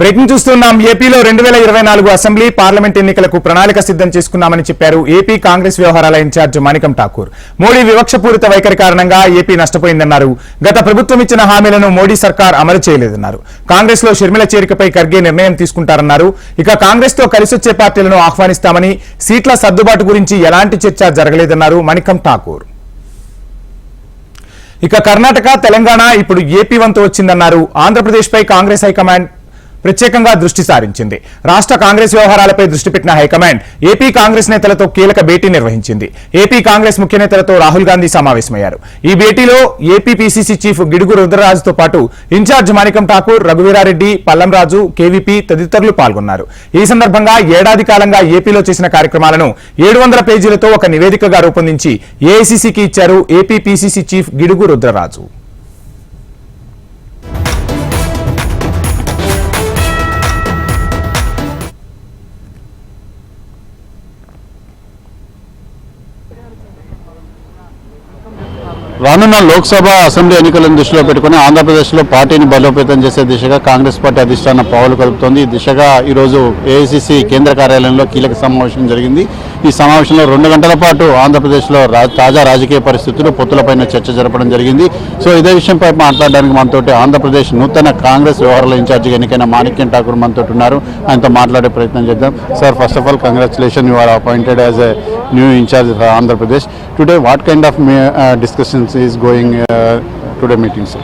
Breaking చూస్తున్నాం. ఏపీలో 2024 assembly parliament ఎన్నికలకు ప్రణాళిక సిద్ధం చేసుకున్నామని చెప్పారు ఏపీ కాంగ్రెస్ వ్యవహారాల ఇన్ఛార్జ్ మాణికం ఠాకూర్. మోడీ వివక్షపూరిత వైఖరి కారణంగా ఏపీ నష్టపోయిందన్నారు. గత ప్రభుత్వం ఇచ్చిన హామీలను మోడీ సర్కార్ అమలు చేయలేదన్నారు. కాంగ్రెస్ లో షర్మిల చేరికపై ఖర్గే నిర్ణయం తీసుకుంటారన్నారు. ఇక కాంగ్రెస్ తో కలిసొచ్చే పార్టీలను ఆహ్వానిస్తామని, సీట్ల సర్దుబాటు గురించి ఎలాంటి చర్చ జరగలేదన్నారు మాణికం ఠాకూర్. ఇక కర్ణాటక, తెలంగాణ ఇప్పుడు ఏపీ వంతు వచ్చిందన్నారు. ఆంధ్రప్రదేశ్పై కాంగ్రెస్ హైకమాండ్ ప్రత్యేకంగా దృష్టి సారించింది. రాష్ట్ర కాంగ్రెస్ వ్యవహారాలపై దృష్టి పెట్టిన హైకమాండ్ ఏపీ కాంగ్రెస్ నేతలతో కీలక భేటీ నిర్వహించింది. ఏపీ కాంగ్రెస్ ముఖ్య నేతలతో రాహుల్ గాంధీ సమావేశమయ్యారు. ఈ భేటీలో ఏపీ పీసీసీ చీఫ్ గిడుగు రుద్రరాజుతో పాటు ఇన్ఛార్జ్ మాణికం ఠాకూర్, రఘువీరారెడ్డి, పల్లంరాజు, కేవీపీ తదితరులు పాల్గొన్నారు. ఈ సందర్భంగా ఏడాది కాలంగా ఏపీలో చేసిన కార్యక్రమాలను 700 పేజీలతో ఒక నివేదికగా రూపొందించి ఏఐసీసీకి ఇచ్చారు AP PCC chief Gidugu Rudraraju. రానున్న లోక్సభ అసెంబ్లీ ఎన్నికలను దృష్టిలో పెట్టుకుని ఆంధ్రప్రదేశ్లో పార్టీని బలోపేతం చేసే దిశగా కాంగ్రెస్ పార్టీ అధిష్టానం పావులు కలుపుతోంది. ఈ దిశగా ఈరోజు ఏఐసీసీ కేంద్ర కార్యాలయంలో కీలక సమావేశం జరిగింది. ఈ సమావేశంలో 2 గంటల పాటు ఆంధ్రప్రదేశ్లో తాజా రాజకీయ పరిస్థితులు, పొత్తులపైన చర్చ జరపడం జరిగింది. సో ఇదే విషయంపై మాట్లాడడానికి మనతోటి ఆంధ్రప్రదేశ్ నూతన కాంగ్రెస్ వ్యవహారాల ఇన్ఛార్జిగా ఎన్నికైన మాణిక్యం ఠాకూర్ మనతో ఉన్నారు. ఆయనతో మాట్లాడే ప్రయత్నం చేద్దాం. Sir, first of all congratulation, you are appointed as a new in charge of Andhra Pradesh. Today, what kind of discussions is going today meeting, sir?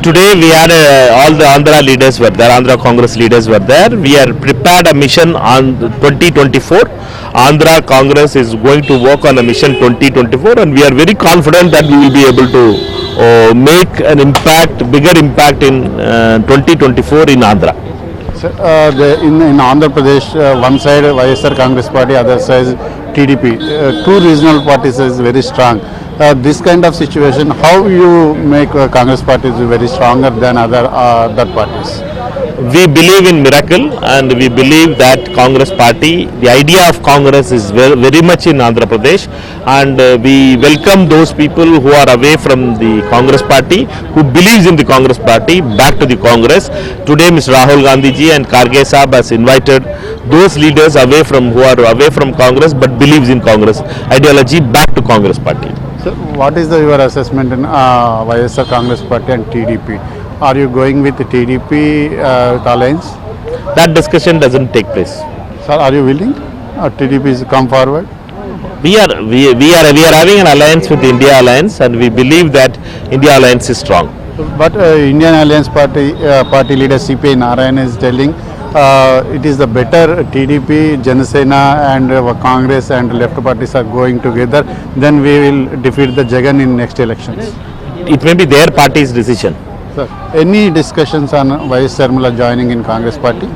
Today we had all the Andhra leaders were there, Andhra Congress leaders were there. We are prepared a mission on 2024. Andhra Congress is going to work on a mission 2024, and we are very confident that we will be able to make an impact, bigger impact in 2024 in Andhra. Sir, in Andhra Pradesh, one side YSR Congress Party, other side TDP. Two regional parties is very strong. This kind of situation, how you make Congress Party very stronger than other parties? We believe in miracle, and we believe that Congress party, the idea of Congress is very, very much in Andhra Pradesh, and we welcome those people who are away from the Congress party, who believes in the Congress party, back to the Congress. Today Mr. Rahul Gandhi ji and Kharge Sahab has invited those leaders who are away from Congress but believes in Congress ideology back to Congress party. So what is your assessment in YSR Congress Party and TDP? Are you going with the TDP alliance? That discussion doesn't take place. Sir, are you willing? TDP is come forward? We are having an alliance with the India Alliance, and we believe that India Alliance is strong. But Indian Alliance Party leader CPI Narayan is telling it is the better TDP, Janasena and Congress and left parties are going together. Then we will defeat the Jagan in next elections. It may be their party's decision. Sir, any discussions on Y.S. Sharmila joining in Congress party?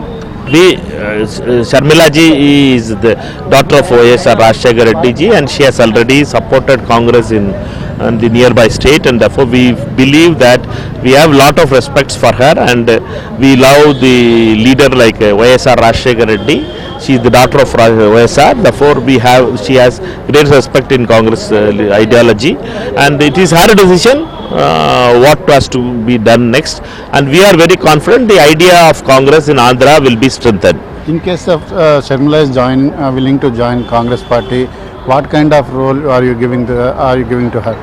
Sharmila ji is the daughter of YSR Rajshekar Reddy ji, and she has already supported Congress in the nearby state, and therefore we believe that we have lot of respects for her, and we love the leader like YSR Rajshekar Reddy. She is the daughter of YSR, therefore she has great respect in Congress ideology, and it is her decision what has to be done next, and we are very confident the idea of Congress in Andhra will be strengthened. In case of Sharmila is willing to join Congress party, what kind of role are you giving to her?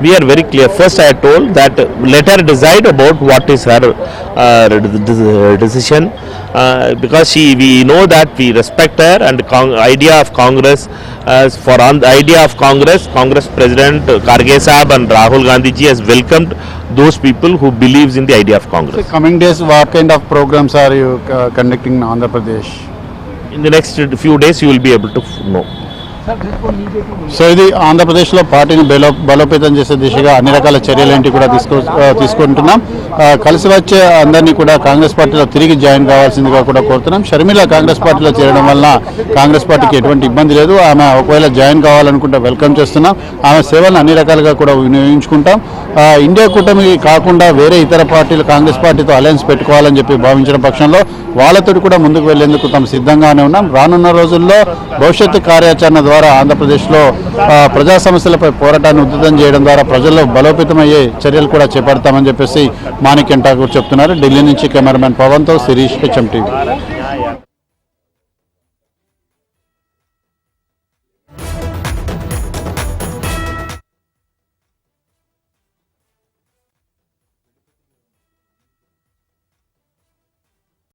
We are very clear. First, I told that let her decide about what is her decision, because we know that we respect her, and idea of Congress, for the idea of Congress President Kharge Sahab and Rahul Gandhi ji has welcomed those people who believes in the idea of Congress. So coming days, what kind of programs are you conducting in Andhra Pradesh? In the next few days, you will be able to know. So ఇది ఆంధ్రప్రదేశ్లో పార్టీని బలోపేతం చేసే దిశగా అన్ని రకాల చర్యలేంటి కూడా తీసుకుంటున్నాం. కలిసి వచ్చే అందరినీ కూడా కాంగ్రెస్ పార్టీలో తిరిగి జాయిన్ కావాల్సిందిగా కూడా కోరుతున్నాం. షర్మిల కాంగ్రెస్ పార్టీలో చేరడం వల్ల కాంగ్రెస్ పార్టీకి ఎటువంటి ఇబ్బంది లేదు. ఆమె ఒకవేళ జాయిన్ కావాలనుకుంటే వెల్కమ్ చేస్తున్నాం. ఆమె సేవలను అన్ని రకాలుగా కూడా వినియోగించుకుంటాం. ఇండియా కూటమి కాకుండా వేరే ఇతర పార్టీలు కాంగ్రెస్ పార్టీతో అలయన్స్ పెట్టుకోవాలని చెప్పి భావించిన పక్షంలో వాళ్ళతో కూడా ముందుకు వెళ్లేందుకు తాము సిద్ధంగానే ఉన్నాం. రానున్న రోజుల్లో భవిష్యత్తు కార్యాచరణ ద్వారా ఆంధ్రప్రదేశ్లో ప్రజా సమస్యలపై పోరాటాన్ని ఉధృతం చేయడం ద్వారా ప్రజల్లో బలోపేతమయ్యే చర్యలు కూడా చేపడతామని చెప్పేసి మాణిక్యం ఠాకూర్ చెప్తున్నారు. ఢిల్లీ నుంచి కెమెరామెన్ పవన్తో శిరీష్, HM TV.